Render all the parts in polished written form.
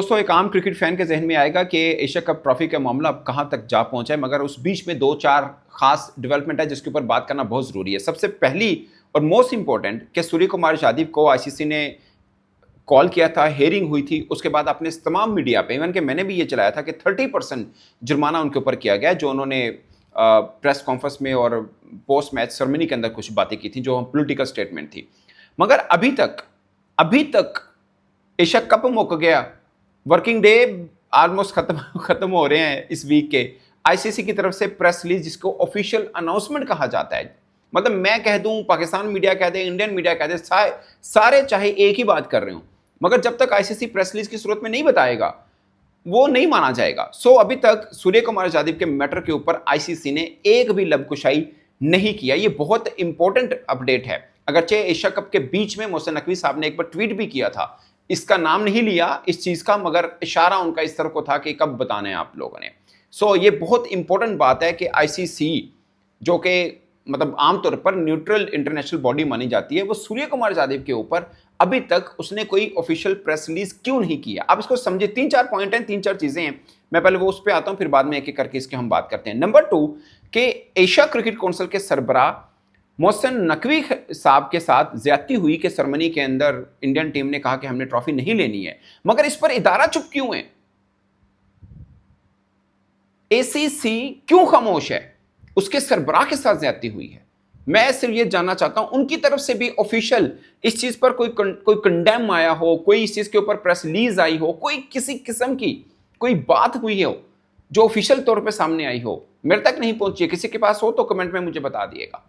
दोस्तों, एक आम क्रिकेट फैन के जहन में आएगा कि एशिया कप ट्रॉफी का मामला अब कहां तक जा पहुंचा है, मगर उस बीच में दो चार खास डेवलपमेंट है जिसके ऊपर बात करना बहुत जरूरी है। सबसे पहली और मोस्ट इंपॉर्टेंट कि सूर्य कुमार यादव को आईसीसी ने कॉल किया था, हेयरिंग हुई थी, उसके बाद अपने तमाम मीडिया पे, इवन कि मैंने भी ये चलाया था कि 30% जुर्माना उनके ऊपर किया गया, जो उन्होंने प्रेस कॉन्फ्रेंस में और पोस्ट मैच सेरेमनी के अंदर कुछ बातें की थी जो पॉलिटिकल स्टेटमेंट थी। मगर अभी तक एशिया कप मुक गया, वर्किंग डे ऑलमोस्ट खत्म हो रहे हैं इस वीक के। आईसीसी की तरफ से प्रेस रिलीज जिसको ऑफिशियल अनाउंसमेंट कहा जाता है, मतलब मैं कह दूं, पाकिस्तान मीडिया कह दे, इंडियन मीडिया कह दे, सारे चाहे एक ही बात कर रहे हो, मगर जब तक आईसीसी प्रेस रिलीज की सूरत में नहीं बताएगा वो नहीं माना जाएगा। सो अभी तक सूर्य कुमार यादव के मैटर के ऊपर आईसीसी ने एक भी लबकुशाई नहीं किया। ये बहुत इंपॉर्टेंट अपडेट है। अगरचे एशिया कप के बीच में मोहसिन नकवी साहब ने एक बार ट्वीट भी किया था, इसका नाम नहीं लिया इस चीज का, मगर इशारा उनका इस तरह को था कि कब बताना है आप लोगों ने। सो ये बहुत इंपॉर्टेंट बात है कि आईसीसी, जो कि मतलब आमतौर पर न्यूट्रल इंटरनेशनल बॉडी मानी जाती है, वो सूर्य कुमार यादव के ऊपर अभी तक उसने कोई ऑफिशियल प्रेस रिलीज क्यों नहीं किया। आप इसको समझे, 3-4 पॉइंट हैं, 3-4 चीजें हैं। मैं पहले वो उस पर आता हूं, फिर बाद में एक एक करके इसके हम बात करते हैं। नंबर 2 कि एशिया क्रिकेट काउंसिल के सरबराह मोहसिन नकवी साहब के साथ ज्यादती हुई कि सेरेमनी के अंदर इंडियन टीम ने कहा कि हमने ट्रॉफी नहीं लेनी है, मगर इस पर इदारा चुप क्यों है? एसीसी क्यों खामोश है? उसके सरबराह के साथ ज्यादती हुई है। मैं सिर्फ ये जानना चाहता हूं उनकी तरफ से भी ऑफिशियल इस चीज पर कोई कंडेम आया हो, कोई इस चीज के ऊपर प्रेस रिलीज आई हो, कोई किसी किस्म की कोई बात हुई हो जो ऑफिशियल तौर पे सामने आई हो। मेरे तक नहीं पहुंची है, किसी के पास हो तो कमेंट में मुझे बता दिएगा।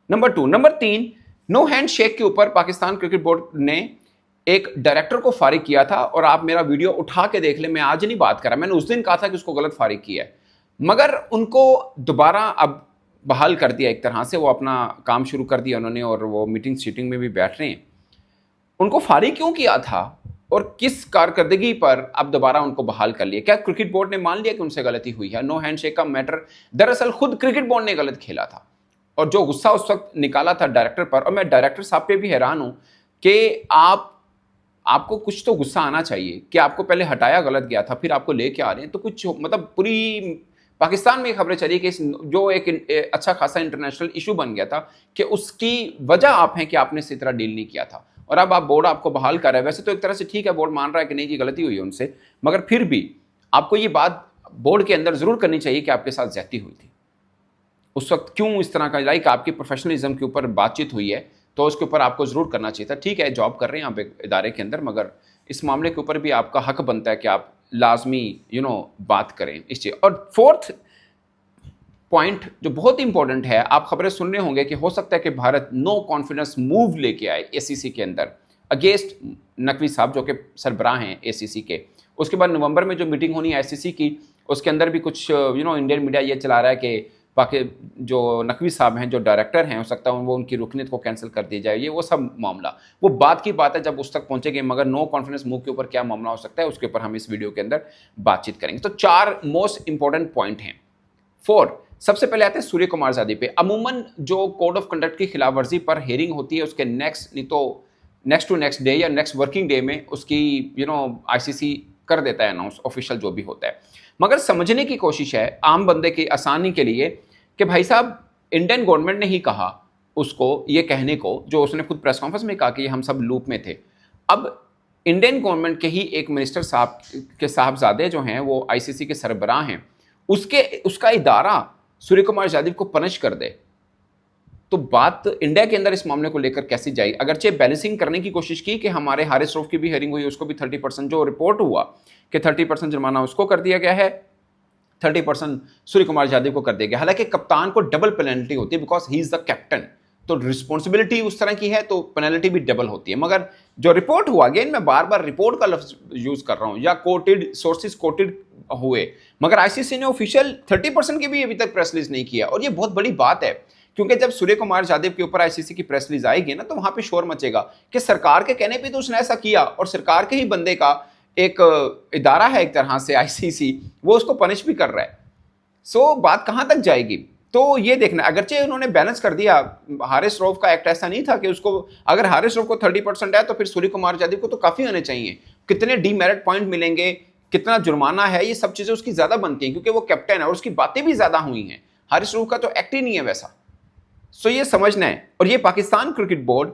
नंबर 3, नो हैंड शेक के ऊपर पाकिस्तान क्रिकेट बोर्ड ने एक डायरेक्टर को फारिग किया था, और आप मेरा वीडियो उठा के देख ले, मैं आज नहीं बात करा, मैंने उस दिन कहा था कि उसको गलत फारिग किया है, मगर उनको दोबारा अब बहाल कर दिया। एक तरह से वो अपना काम शुरू कर दिया उन्होंने, और वो मीटिंग सीटिंग में भी बैठ रहे हैं। उनको फारिग क्यों किया था और किस कारकर्दगी पर अब दोबारा उनको बहाल कर लिया? क्या क्रिकेट बोर्ड ने मान लिया कि उनसे गलती हुई है? नो हैंडशेक का मैटर दरअसल खुद क्रिकेट बोर्ड ने गलत खेला था, और जो गुस्सा उस वक्त निकाला था डायरेक्टर पर, और मैं डायरेक्टर साहब पे भी हैरान हूं कि आपको कुछ तो गुस्सा आना चाहिए कि आपको पहले हटाया गलत गया था, फिर आपको लेके आ रहे हैं, तो कुछ मतलब पूरी पाकिस्तान में खबरें चली कि जो एक अच्छा खासा इंटरनेशनल इशू बन गया था कि उसकी वजह आप हैं कि आपने इसी तरह डील नहीं किया था, और अब आप बोर्ड आपको बहाल कर रहा है। वैसे तो एक तरह से ठीक है, बोर्ड मान रहा है कि नहीं जी गलती हुई है उनसे, मगर फिर भी आपको ये बात बोर्ड के अंदर जरूर करनी चाहिए कि आपके साथ ज्यादती हुई थी। उस वक्त क्यों इस तरह का, लाइक आपकी प्रोफेशनलिज्म के ऊपर बातचीत हुई है तो उसके ऊपर आपको जरूर करना चाहिए था। ठीक है, जॉब कर रहे हैं आप एक इदारे के अंदर, मगर इस मामले के ऊपर भी आपका हक बनता है कि आप लाजमी बात करें इस चीज। और 4th पॉइंट जो बहुत इंपॉर्टेंट है, आप खबरें सुन रहे होंगे कि हो सकता है कि भारत नो कॉन्फिडेंस मूव लेके आए एसीसी के अंदर अगेंस्ट नकवी साहब, जो कि सरबराह हैं एसीसी के। उसके बाद नवंबर में जो मीटिंग होनी है आईसीसी की, उसके अंदर भी कुछ इंडियन मीडिया ये चला रहा है कि बाकी जो नकवी साहब हैं, जो डायरेक्टर हैं, हो सकता है वो उनकी रुकनीत को कैंसिल कर दी जाए। ये वो सब मामला, वो बात की बात है जब उस तक पहुंचेंगे, मगर नो कॉन्फिडेंस मूव के ऊपर क्या मामला हो सकता है उसके ऊपर हम इस वीडियो के अंदर बातचीत करेंगे। तो 4 मोस्ट इंपॉर्टेंट पॉइंट हैं। 4, सबसे पहले आते हैं सूर्य कुमार यादव पे। अमूमन जो कोड ऑफ कंडक्ट की खिलाफ वर्जी पर हेयरिंग होती है, उसके नेक्स्ट टू नेक्स्ट डे या नेक्स्ट वर्किंग डे में उसकी आईसीसी कर देता है अनाउंस, ऑफिशियल जो भी होता है। मगर समझने की कोशिश है आम बंदे की आसानी के लिए कि भाई साहब, इंडियन गवर्नमेंट ने ही कहा उसको ये कहने को, जो उसने खुद प्रेस कॉन्फ्रेंस में कहा कि हम सब लूप में थे। अब इंडियन गवर्नमेंट के ही एक मिनिस्टर साहब के साहबजादे जो हैं वो आईसीसी के सरबराह हैं, उसका इदारा सूर्य कुमार यादव को पनिश कर दे, तो बात इंडिया के अंदर इस मामले को लेकर कैसी जाएगी? अगरचे बैलेंसिंग करने की कोशिश की कि हमारे हारिस रऊफ की भी हेयरिंग हुई, उसको भी 30%, जो रिपोर्ट हुआ कि 30% जुर्माना उसको कर दिया गया है, 30% सूर्य कुमार यादव को कर दिया गया। हालांकि कप्तान को डबल पेनल्टी होती है because he is the captain, तो रिस्पॉन्सिबिलिटी उस तरह की है, तो पेनल्टी भी डबल होती है। मगर जो रिपोर्ट हुआ, अगेन मैं बार बार रिपोर्ट का लफ्ज यूज कर रहा हूं, या कोटेड सोर्सेज कोटेड हुए, मगर आईसीसी ने ऑफिशियल 30% की भी अभी तक प्रेस रिलीज नहीं किया। और ये बहुत बड़ी बात है, क्योंकि जब सूर्य कुमार यादव के ऊपर आईसीसी की प्रेस रिलीज आएगी ना, तो वहां पे शोर मचेगा कि सरकार के कहने पे तो उसने ऐसा किया, और सरकार के ही बंदे का एक इदारा है एक तरह से आईसीसी, वो उसको पनिश भी कर रहा है। सो बात कहां तक जाएगी? तो ये देखना, अगरचे उन्होंने बैलेंस कर दिया। हारिस रऊफ का एक्ट ऐसा नहीं था कि उसको, अगर हारिस रऊफ को 30% है तो फिर सूर्य कुमार यादव को तो काफी आने चाहिए, कितने डीमेरिट पॉइंट मिलेंगे, कितना जुर्माना है, ये सब चीजें उसकी ज्यादा बनती हैं क्योंकि वो कैप्टन है और उसकी बातें भी ज्यादा हुई हैं। हारिस रऊफ का तो एक्ट ही नहीं है वैसा। सो ये समझना है। और ये पाकिस्तान क्रिकेट बोर्ड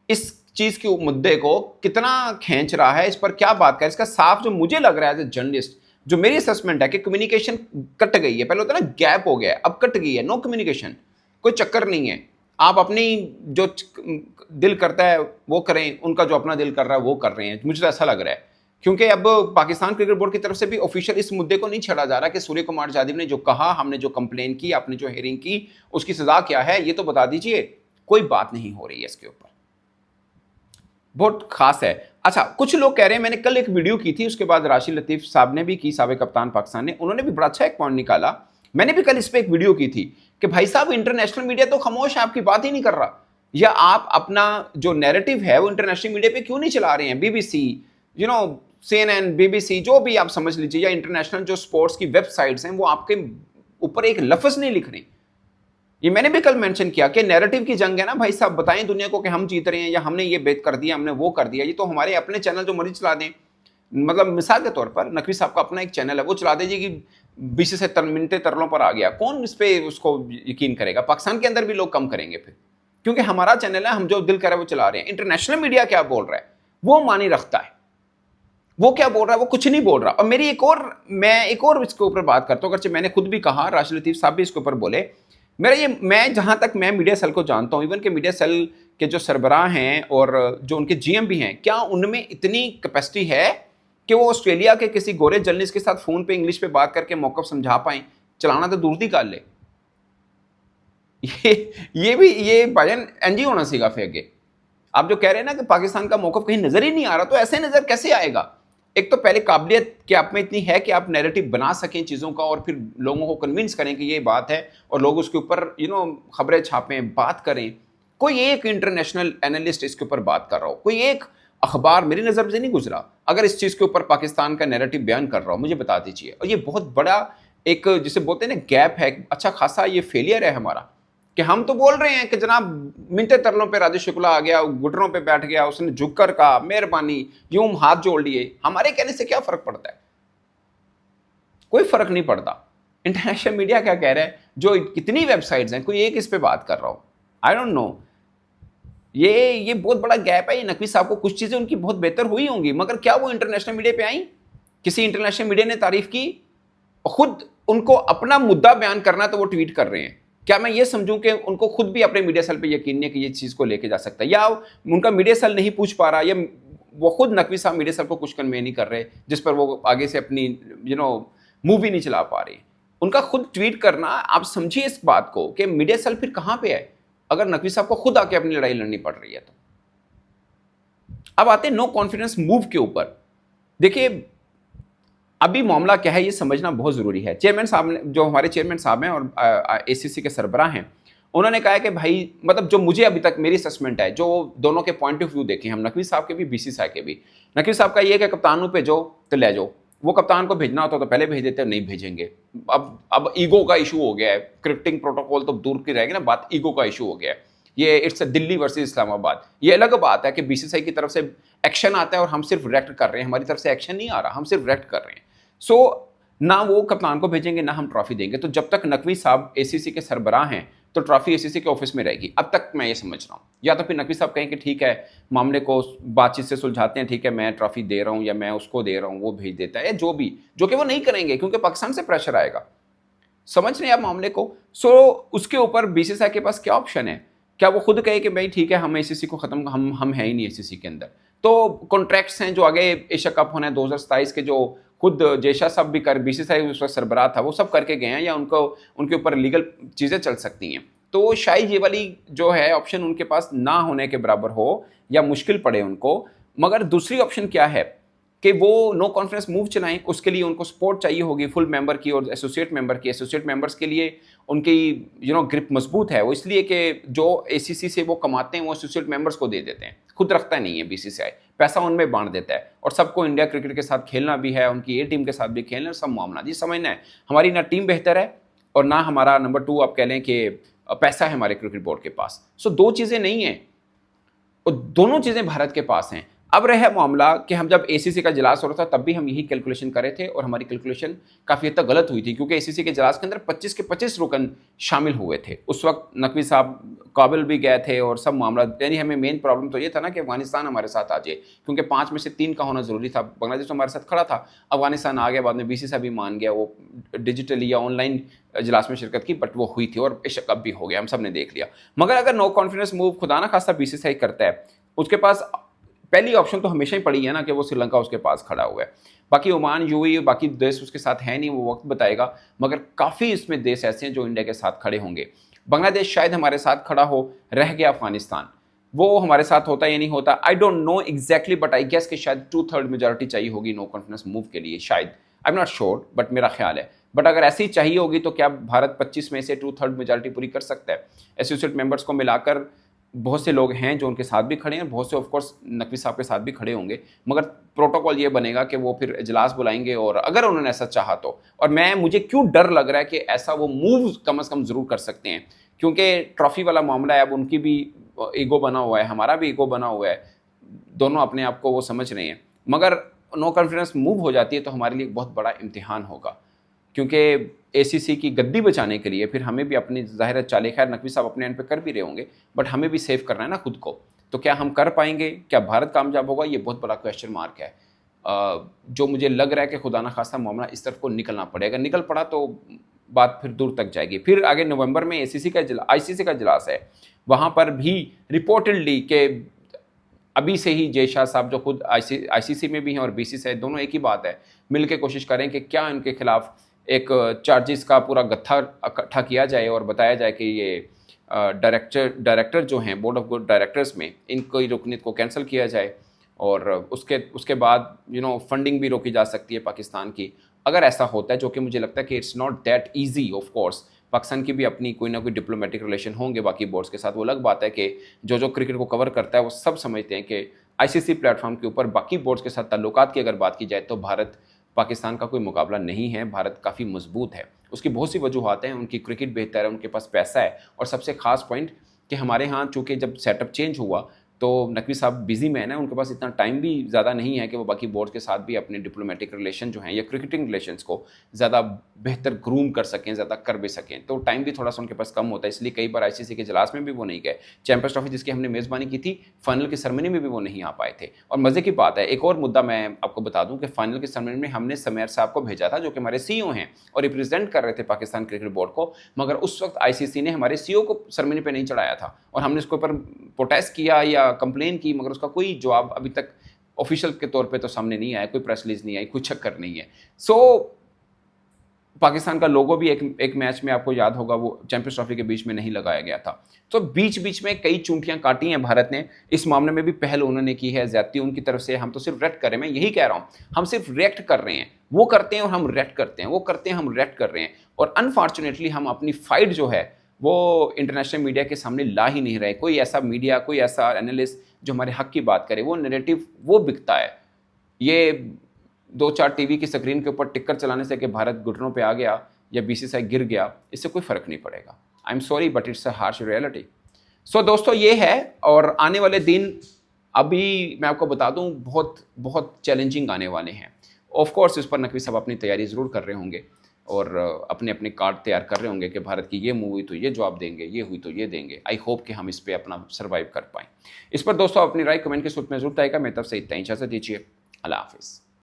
इस चीज के मुद्दे को कितना खींच रहा है, इस पर क्या बात करें, इसका साफ जो मुझे लग रहा है एज ए जर्नलिस्ट, जो मेरी असेसमेंट है कि कम्युनिकेशन कट गई है। पहले होता है ना गैप हो गया है, अब कट गई है, नो कम्युनिकेशन, कोई चक्कर नहीं है। आप अपनी जो दिल करता है वो करें, उनका जो अपना दिल कर रहा है वो कर रहे हैं, मुझे तो ऐसा लग रहा है। क्योंकि अब पाकिस्तान क्रिकेट बोर्ड की तरफ से भी ऑफिशियल इस मुद्दे को नहीं छेड़ा जा रहा कि सूर्य कुमार यादव ने जो कहा, हमने जो कंप्लेन की, आपने जो हेयरिंग की, उसकी सजा क्या है ये तो बता दीजिए। कोई बात नहीं हो रही है इसके ऊपर, बहुत खास है। अच्छा, कुछ लोग कह रहे हैं, मैंने कल एक वीडियो की थी, उसके बाद राशिद लतीफ साहब ने भी की, साबिक कप्तान पाकिस्तान ने, उन्होंने भी बड़ा अच्छा एक पॉइंट निकाला। मैंने भी कल इस पर एक वीडियो की थी कि भाई साहब इंटरनेशनल मीडिया तो खामोश है, आपकी बात ही नहीं कर रहा, या आप अपना जो नैरेटिव है वो इंटरनेशनल मीडिया पे क्यों नहीं चला रहे हैं। बीबीसी, CNN, BBC, जो भी आप समझ लीजिए, या इंटरनेशनल जो स्पोर्ट्स की वेबसाइट्स हैं वो आपके ऊपर एक लफ्ज नहीं लिख रही। ये मैंने भी कल मेंशन किया कि नैरेटिव की जंग है ना भाई साहब, बताएं दुनिया को कि हम जीत रहे हैं या हमने ये बेत कर दिया, हमने वो कर दिया। ये तो हमारे अपने चैनल जो मर्जी चला दें, मतलब मिसाल के तौर पर नकवी साहब का अपना एक चैनल है, वो चला दीजिए कि 20 से मिनटे तरलों पर आ गया, कौन इस पे उसको यकीन करेगा। पाकिस्तान के अंदर भी लोग कम करेंगे फिर, क्योंकि हमारा चैनल है, हम जो दिल करे वो चला रहे हैं। इंटरनेशनल मीडिया क्या बोल रहा है वो मानी रखता है, वो क्या बोल रहा है वो कुछ नहीं बोल रहा। और मैं एक और इसके ऊपर बात करता हूँ, अगरचे मैंने खुद भी कहा, राशिद लतीफ साहब भी इसके ऊपर बोले। मैं जहां तक मैं मीडिया सेल को जानता हूं, इवन के मीडिया सेल के जो सरबराह हैं और जो उनके GM भी हैं, क्या उनमें इतनी कैपेसिटी है कि वो ऑस्ट्रेलिया के किसी गोरे जर्नलिस्ट के साथ फोन पे इंग्लिश पे बात करके मौक़िफ़ समझा पाएं? चलाना तो दूर दी गल है। ये भाईजान एनजी होना सीगा फेगे। आप जो कह रहे हैं ना कि पाकिस्तान का मौक़िफ़ कहीं नजर ही नहीं आ रहा, तो ऐसे नजर कैसे आएगा? एक तो पहले काबिलियत कि आप में इतनी है कि आप नैरेटिव बना सकें चीज़ों का और फिर लोगों को कन्विंस करें कि ये बात है और लोग उसके ऊपर खबरें छापें, बात करें। कोई एक इंटरनेशनल एनालिस्ट इसके ऊपर बात कर रहा हो, कोई एक अखबार मेरी नज़र से नहीं गुजरा अगर इस चीज़ के ऊपर पाकिस्तान का नैरेटिव बयान कर रहा हो, मुझे बता दीजिए। और ये बहुत बड़ा एक जिसे बोलते हैं ना गैप है, अच्छा खासा ये फेलियर है हमारा, कि हम तो बोल रहे हैं कि जनाब मिनटे तरलों पे राजेश शुक्ला आ गया, घुटनों पे बैठ गया, उसने झुककर कहा मेहरबानी, यूं हाथ जोड़ लिए। हमारे कहने से क्या फर्क पड़ता है? कोई फर्क नहीं पड़ता। इंटरनेशनल मीडिया क्या कह रहा है, जो कितनी वेबसाइट्स हैं, कोई एक इस पे बात कर रहा हो, आई डोंट नो। ये बहुत बड़ा गैप है। ये नकवी साहब को कुछ चीजें उनकी बहुत बेहतर हुई होंगी, मगर क्या वो इंटरनेशनल मीडिया पे आई? किसी इंटरनेशनल मीडिया ने तारीफ की? खुद उनको अपना मुद्दा बयान करना तो वो ट्वीट कर रहे हैं। क्या मैं ये समझूं कि उनको खुद भी अपने मीडिया सेल पे यकीन नहीं कि ये चीज़ को लेके जा सकता है, या उनका मीडिया सेल नहीं पूछ पा रहा, या वो खुद नकवी साहब मीडिया सेल को कुछ कन्वे नहीं कर रहे, जिस पर वो आगे से अपनी मूवी नहीं चला पा रही। उनका खुद ट्वीट करना, आप समझिए इस बात को कि मीडिया सेल फिर कहाँ पे है अगर नकवी साहब को खुद आके अपनी लड़ाई लड़नी पड़ रही है तो। अब आते हैं नो कॉन्फिडेंस मूव के ऊपर। देखिए अभी मामला क्या है ये समझना बहुत ज़रूरी है। चेयरमैन साहब ने, जो हमारे चेयरमैन साहब हैं और ACC के सरबराह हैं, उन्होंने कहा है कि भाई, मतलब जो मुझे अभी तक मेरी असेसमेंट है, जो दोनों के पॉइंट ऑफ व्यू देखे हम, नकवी साहब के भी, BC साहब के भी। नकवी साहब का ये है कि कप्तान को भेजो तो ले जाओ, वो कप्तान को भेजना होता तो पहले भेज देते, नहीं भेजेंगे। अब ईगो का इशू हो गया है, क्रिकेटिंग प्रोटोकॉल तो दूर की रहेगी ना बात, ईगो का इशू हो गया है। ये इट्स दिल्ली वर्सेस इस्लामाबाद। ये अलग बात है कि BCCI की तरफ से एक्शन आता है और हम सिर्फ रिएक्ट कर रहे हैं, हमारी तरफ से एक्शन नहीं आ रहा, हम सिर्फ रिएक्ट कर रहे हैं। ना वो कप्तान को भेजेंगे ना हम ट्रॉफी देंगे। तो जब तक नकवी साहब ACC के सरबराह हैं तो ट्रॉफी ACC के ऑफिस में रहेगी। अब तक मैं ये समझ रहा हूँ, या तो फिर नकवी साहब कहें कि ठीक है मामले को बातचीत से सुलझाते हैं, ठीक है मैं ट्रॉफी दे रहा हूँ या मैं उसको दे रहा हूँ, वो भेज देता है, या जो कि वो नहीं करेंगे क्योंकि पाकिस्तान से प्रेशर आएगा। समझ रहे हैं आप मामले को? उसके ऊपर BCCI के पास क्या ऑप्शन है? क्या वो खुद कहे कि भाई ठीक है हम ACC को खत्म, हम है ही नहीं ACC के अंदर। तो कॉन्ट्रैक्ट्स हैं जो आगे एशिया कप होना है 2027 के, जो खुद जयशाह साहब भी कर, BCCI उस वक्त सरबराह था, वो सब करके गए हैं, या उनके ऊपर लीगल चीज़ें चल सकती हैं। तो शायद ये वाली जो है ऑप्शन उनके पास ना होने के बराबर हो या मुश्किल पड़े उनको। मगर दूसरी ऑप्शन क्या है कि वो नो कॉन्फिडेंस मूव चलाएं। उसके लिए उनको सपोर्ट चाहिए होगी फुल मेंबर की और एसोसिएट मेंबर की। एसोसिएट मेंबर्स के लिए उनकी ग्रिप मजबूत है, वो इसलिए कि जो ACC से वो कमाते हैं वो एसोसिएट मेंबर्स को दे देते हैं, खुद रखता नहीं है BCCI, पैसा उनमें बांट देता है। और सबको इंडिया क्रिकेट के साथ खेलना भी है, उनकी A टीम के साथ भी खेलना है, सब मामला जी समझना है। हमारी ना टीम बेहतर है और ना हमारा नंबर 2 आप कह लें कि पैसा है हमारे क्रिकेट बोर्ड के पास। सो दो चीज़ें नहीं हैं, और दोनों चीज़ें भारत के पास हैं। अब रहा मामला कि हम जब एसीसी का इजलास हो रहा था तब भी हम यही कैलकुलेशन कर रहे थे और हमारी कैलकुलेशन काफ़ी हद तक गलत हुई थी, क्योंकि एसीसी के इजलास के अंदर 25 के 25 रुकन शामिल हुए थे। उस वक्त नकवी साहब काबिल भी गए थे और सब मामला, यानी हमें मेन प्रॉब्लम तो ये था ना कि अफगानिस्तान हमारे साथ आ जाए, क्योंकि 5 में से 3 का होना ज़रूरी था। बांग्लादेश तो हमारे साथ खड़ा था, अफगानिस्तान आ गया, बाद में बीसी साहब भी मान गया, वो डिजिटली या ऑनलाइन इजलास में शिरकत की, बट वो हुई थी और बेशक अब भी हो गया, हम सब ने देख लिया। मगर अगर नो कॉन्फिडेंस मूव खुदा ना खास्ता बीसीसीआई करता है, उसके पास पहली ऑप्शन तो हमेशा ही पड़ी है ना कि वो श्रीलंका उसके पास खड़ा हुआ है। बाकी ओमान, यूएई, बाकी देश उसके साथ है नहीं, वो वक्त बताएगा, मगर काफ़ी इसमें देश ऐसे हैं जो इंडिया के साथ खड़े होंगे। बांग्लादेश शायद हमारे साथ खड़ा हो, रह गया अफगानिस्तान, वो हमारे साथ होता या नहीं होता, I don't know exactly, but I guess कि शायद 2/3 मेजॉरिटी चाहिए होगी नो कॉन्फिडेंस मूव के लिए, शायद, I am not sure, but मेरा ख्याल है। बट अगर ऐसी ही चाहिए होगी तो क्या भारत 25 में से 2/3 मेजॉरिटी पूरी कर सकता है? एसोसिएट मेंबर्स को मिलाकर बहुत से लोग हैं जो उनके साथ भी खड़े हैं, बहुत से ऑफकोर्स नकवी साहब के साथ भी खड़े होंगे, मगर प्रोटोकॉल ये बनेगा कि वो फिर इजलास बुलाएंगे, और अगर उन्होंने ऐसा चाहा तो, और मुझे क्यों डर लग रहा है कि ऐसा वो मूव कम से कम ज़रूर कर सकते हैं, क्योंकि ट्रॉफी वाला मामला है, अब उनकी भी ईगो बना हुआ है, हमारा भी ईगो बना हुआ है, दोनों अपने आप को वो समझ रहे हैं। मगर नो कॉन्फिडेंस मूव हो जाती है तो हमारे लिए एक बहुत बड़ा इम्तिहान होगा, क्योंकि एसीसी की गद्दी बचाने के लिए फिर हमें भी अपनी ज़ाहिर चाले, खैर नकवी साहब अपने एंड पे कर भी रहे होंगे, बट हमें भी सेव करना है ना खुद को। तो क्या हम कर पाएंगे? क्या भारत कामयाब होगा? ये बहुत बड़ा क्वेश्चन मार्क है। जो मुझे लग रहा है कि खुदा ना खास्ता मामला इस तरफ को निकलना पड़ेगा, निकल पड़ा तो बात फिर दूर तक जाएगी। फिर आगे नवंबर में आईसीसी का इजलास है, वहाँ पर भी रिपोर्टेडली के अभी से ही जय शाह साहब, जो खुद आईसीसी में भी हैं और बीसीसीआई, दोनों एक ही बात है, मिल के कोशिश करें कि क्या इनके खिलाफ एक चार्जेस का पूरा गत्था इकट्ठा किया जाए और बताया जाए कि ये डायरेक्टर जो हैं बोर्ड ऑफ डायरेक्टर्स में, इनकी रुकनीत को कैंसिल किया जाए, और उसके बाद फंडिंग भी रोकी जा सकती है पाकिस्तान की। अगर ऐसा होता है, जो कि मुझे लगता है कि it's not that easy, of course Pakistan की भी अपनी कोई ना कोई डिप्लोमेटिक रिलेशन होंगे बाकी बोर्ड्स के साथ, वो अलग बात है कि जो क्रिकेट को कवर करता है वो सब समझते हैं कि आईसीसी प्लेटफॉर्म के ऊपर बाकी बोर्ड्स के साथ ताल्लुकात की अगर बात की जाए तो भारत पाकिस्तान का कोई मुकाबला नहीं है। भारत काफ़ी मजबूत है, उसकी बहुत सी वजूहत हैं, उनकी क्रिकेट बेहतर है, उनके पास पैसा है, और सबसे खास पॉइंट कि हमारे यहाँ चूँकि जब सेटअप चेंज हुआ तो नकवी साहब बिजी मैन है, उनके पास इतना टाइम भी ज़्यादा नहीं है कि वो बाकी बोर्ड के साथ भी अपने डिप्लोमेटिक रिलेशन जो हैं या क्रिकेटिंग रिलेशंस को ज़्यादा बेहतर ग्रूम कर सकें, ज़्यादा कर भी सकें, तो टाइम भी थोड़ा सा उनके पास कम होता है। इसलिए कई बार आईसीसी के इजलास में भी वो नहीं गए, चैंपियंस ट्रॉफी जिसकी हमने मेज़बानी की थी, फाइनल की सेरेमनी में भी वो नहीं आ पाए थे। और मज़े की बात है, एक और मुद्दा मैं आपको बता दूं कि फाइनल की सेरेमनी में हमने समेर साहब को भेजा था, जो कि हमारे सीईओ हैं और रिप्रेजेंट कर रहे थे पाकिस्तान क्रिकेट बोर्ड को, मगर उस वक्त आईसीसी ने हमारे सीईओ को सेरेमनी पे नहीं चढ़ाया था, और हमने उसके ऊपर प्रोटेस्ट किया या कंप्लेन की, मगर उसका कोई जवाब अभी तक ऑफिशियल के तौर पे तो सामने नहीं आया, कोई प्रेस रिलीज नहीं आई, कोई चक्कर नहीं है। पाकिस्तान का लोगो भी एक मैच में आपको याद होगा वो चैंपियंस ट्रॉफी के बीच में नहीं लगाया गया था। तो बीच बीच में कई चूंटियां काटी हैं भारत ने, इस मामले में भी पहल उन्होंने की है, ज्यादती उनकी तरफ से। हम तो सिर्फ रिएक्ट कर रहे हैं, मैं यही कह रहा हूं, हम सिर्फ रिएक्ट कर रहे हैं, वो करते हैं और हम रिएक्ट करते हैं, वो करते हैं हम रिएक्ट कर रहे हैं, और अनफॉर्चुनेटली हम अपनी फाइट जो है वो इंटरनेशनल मीडिया के सामने ला ही नहीं रहे। कोई ऐसा मीडिया, कोई ऐसा एनालिस्ट जो हमारे हक की बात करे, वो नैरेटिव वो बिकता है। ये 2-4 टीवी की स्क्रीन के ऊपर टिक्कर चलाने से कि भारत घुटनों पे आ गया या बीसीसीआई गिर गया, इससे कोई फर्क नहीं पड़ेगा। I am sorry but it's a harsh reality. So दोस्तों ये है, और आने वाले दिन अभी मैं आपको बता दूं बहुत बहुत चैलेंजिंग आने वाले हैं। ऑफ कोर्स इस पर नकवी साहब अपनी तैयारी ज़रूर कर रहे होंगे और अपने अपने कार्ड तैयार कर रहे होंगे कि भारत की ये मूव हुई तो ये जवाब देंगे, ये हुई तो ये देंगे। आई होप कि हम इस पर अपना सर्वाइव कर पाएँ। इस पर दोस्तों अपनी राय कमेंट के सूत्र में जरूर आएगा। मैं तब से इतना ही, इजाज़त दीजिए, अल्लाह हाफिज़।